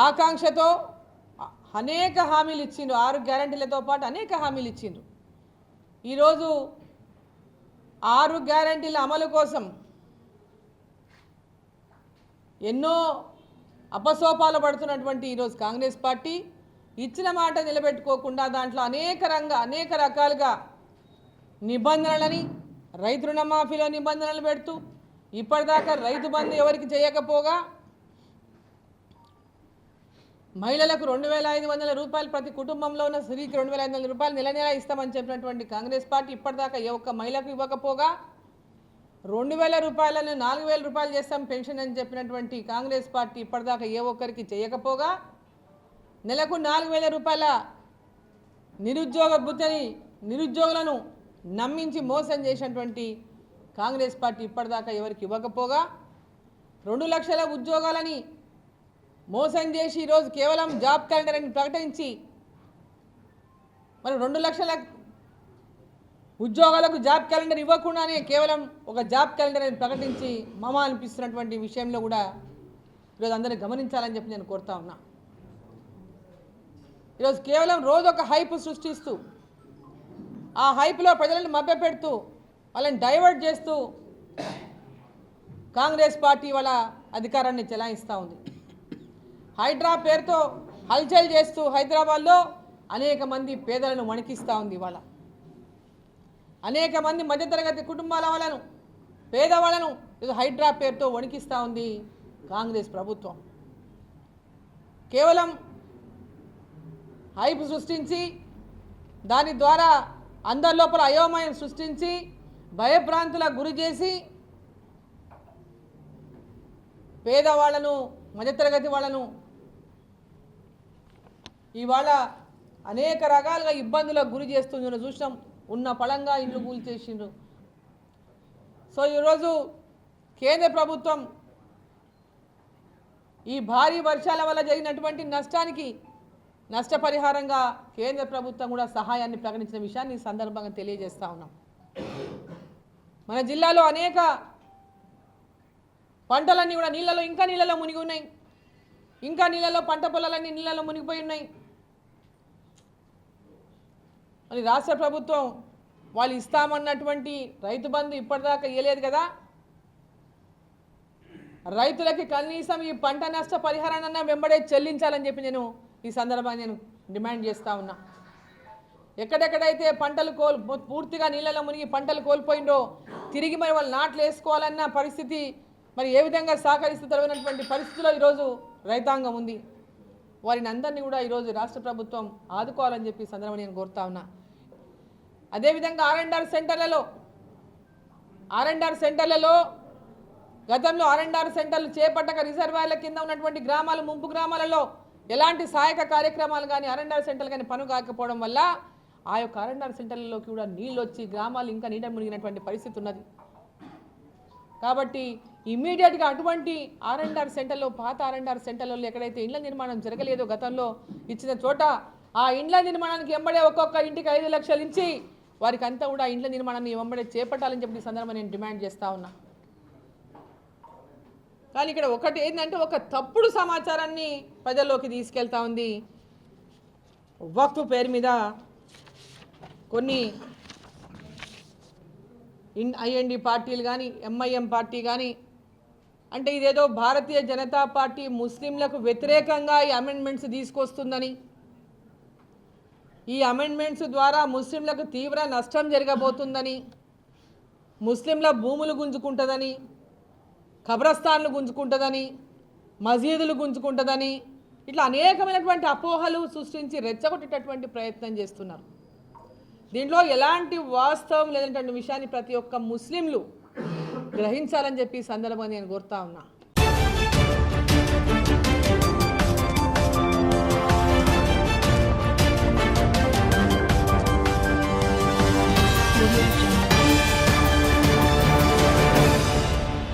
ఆకాంక్షతో అనేక హామీలు ఇచ్చిండ్రు, 6 గ్యారెంటీలతో పాటు అనేక హామీలు ఇచ్చిండ్రు. ఈరోజు 6 గ్యారెంటీల అమలు కోసం ఎన్నో అపసోపాలు పడుతున్నటువంటి ఈరోజు కాంగ్రెస్ పార్టీ ఇచ్చిన మాట నిలబెట్టుకోకుండా దాంట్లో అనేక రకాలుగా నిబంధనలని, రైతు రుణమాఫీలో నిబంధనలు పెడుతూ ఇప్పటిదాకా రైతు బంధు ఎవరికి చేయకపోగా మహిళలకు 2,500 రూపాయలు, ప్రతి కుటుంబంలో ఉన్న స్త్రీకి 2,500 రూపాయలు నెల ఇస్తామని చెప్పినటువంటి కాంగ్రెస్ పార్టీ ఇప్పటిదాకా ఏ ఒక్క మహిళకు ఇవ్వకపోగా 2,000 రూపాయలను 4,000 రూపాయలు చేస్తాం పెన్షన్ అని చెప్పినటువంటి కాంగ్రెస్ పార్టీ ఇప్పటిదాకా ఏ ఒక్కరికి చేయకపోగా నెలకు 4,000 రూపాయల నిరుద్యోగ భృతిని నిరుద్యోగులను నమ్మించి మోసం చేసినటువంటి కాంగ్రెస్ పార్టీ ఇప్పటిదాకా ఎవరికి ఇవ్వకపోగా 2 లక్షల ఉద్యోగాలని మోసం చేసి ఈరోజు కేవలం జాబ్ క్యాలెండర్ అని ప్రకటించి మరి 2 లక్షల ఉద్యోగాలకు జాబ్ క్యాలెండర్ ఇవ్వకుండానే కేవలం ఒక జాబ్ క్యాలెండర్ అని ప్రకటించి మమ అనిపిస్తున్నటువంటి విషయంలో కూడా ఈరోజు అందరినీ గమనించాలని చెప్పి నేను కోరుతా ఉన్నా. ఈరోజు కేవలం రోజు ఒక హైప్ సృష్టిస్తూ ఆ హైప్లో ప్రజలను మభ్యపెడుతూ వాళ్ళని డైవర్ట్ చేస్తూ కాంగ్రెస్ పార్టీ వాళ్ళ అధికారాన్ని చెలాయిస్తూ ఉంది. హైడ్రా పేరుతో హల్చల్ చేస్తూ హైదరాబాద్లో అనేక మంది పేదలను వణికిస్తూ ఉంది. ఇవాళ అనేక మంది మధ్యతరగతి కుటుంబాల వాళ్ళను, పేదవాళ్ళను హైడ్రా పేరుతో వణికిస్తూ ఉంది కాంగ్రెస్ ప్రభుత్వం. కేవలం హైప్ సృష్టించి దాని ద్వారా అందరి లోపల అయోమయం సృష్టించి భయభ్రాంతులకు గురి చేసి పేదవాళ్లను, మధ్యతరగతి వాళ్ళను ఇవాళ అనేక రకాలుగా ఇబ్బందులకు గురి చేస్తుందని చూసాం. ఉన్న పళంగా ఇల్లు కూల్చేసిండ్రు. సో ఈరోజు కేంద్ర ప్రభుత్వం ఈ భారీ వర్షాల వల్ల జరిగినటువంటి నష్టానికి నష్టపరిహారంగా కేంద్ర ప్రభుత్వం కూడా సహాయాన్ని ప్రకటించిన విషయాన్ని ఈ సందర్భంగా తెలియజేస్తా ఉన్నాం. మన జిల్లాలో అనేక పంటలన్నీ కూడా నీళ్ళలో మునిగి ఉన్నాయి. ఇంకా నీళ్ళలో పంట పొలాలన్నీ నీళ్ళలో మునిగిపోయి ఉన్నాయి. మరి రాష్ట్ర ప్రభుత్వం వాళ్ళు ఇస్తామన్నటువంటి రైతు బంధు ఇప్పటిదాకా ఇవ్వలేదు కదా. రైతులకి కనీసం ఈ పంట నష్ట పరిహారాన్ని వెంబడే చెల్లించాలని చెప్పి నేను ఈ సందర్భంగా నేను డిమాండ్ చేస్తూ ఉన్నా. ఎక్కడెక్కడైతే పంటలు పూర్తిగా నీళ్ళలో మునిగి పంటలు కోల్పోయిందో తిరిగి మరి వాళ్ళు నాట్లు వేసుకోవాలన్న పరిస్థితి మరి ఏ విధంగా సహకరిస్తున్నటువంటి పరిస్థితిలో ఈరోజు రైతాంగం ఉంది. వారిని అందరినీ కూడా ఈరోజు రాష్ట్ర ప్రభుత్వం ఆదుకోవాలని చెప్పి ఈ సందర్భంగా నేను కోరుతా ఉన్నా. అదేవిధంగా R&R సెంటర్లలో గతంలో R&R సెంటర్లు చేపట్టక రిజర్వాయర్ల కింద ఉన్నటువంటి గ్రామాలు, ముంపు గ్రామాలలో ఎలాంటి సహాయక కార్యక్రమాలు కానీ R&R సెంటర్లు కానీ పను కాకపోవడం వల్ల ఆ యొక్క R&R సెంటర్లలోకి కూడా నీళ్ళు వచ్చి గ్రామాలు ఇంకా నీట మునిగినటువంటి పరిస్థితి ఉన్నది. కాబట్టి ఇమ్మీడియట్గా అటువంటి R&R సెంటర్లో, పాత R&R సెంటర్లలో ఎక్కడైతే ఇండ్ల నిర్మాణం జరగలేదో గతంలో ఇచ్చిన చోట ఆ ఇండ్ల నిర్మాణానికి వెంబడే ఒక్కొక్క ఇంటికి 5 లక్షలు ఇచ్చి వారికి అంతా కూడా ఇండ్ల నిర్మాణాన్ని వెంబడే చేపట్టాలని చెప్పి ఈ సందర్భంగా నేను డిమాండ్ చేస్తూ ఉన్నా. కానీ ఇక్కడ ఒకటి ఏంటంటే ఒక తప్పుడు సమాచారాన్ని ప్రజల్లోకి తీసుకెళ్తా ఉంది. వక్ఫ్ పేరు మీద కొన్ని IND పార్టీలు కానీ, MIM పార్టీ కానీ అంటే ఇదేదో భారతీయ జనతా పార్టీ ముస్లింలకు వ్యతిరేకంగా ఈ అమెండ్మెంట్స్ తీసుకొస్తుందని, ఈ అమెండ్మెంట్స్ ద్వారా ముస్లింలకు తీవ్ర నష్టం జరగబోతుందని, ముస్లింల భూములు గుంజుకుంటుందని, ఖబరస్థాన్లు గుంజుకుంటుందని, మసీదులు గుంజుకుంటుందని ఇట్లా అనేకమైనటువంటి అపోహలు సృష్టించి రెచ్చగొట్టేటటువంటి ప్రయత్నం చేస్తున్నారు. దీంట్లో ఎలాంటి వాస్తవం లేనటువంటి విషయాన్ని ప్రతి ఒక్క ముస్లింలు గ్రహించాలని చెప్పి ఈ సందర్భంగా నేను కోరుతా ఉన్నా.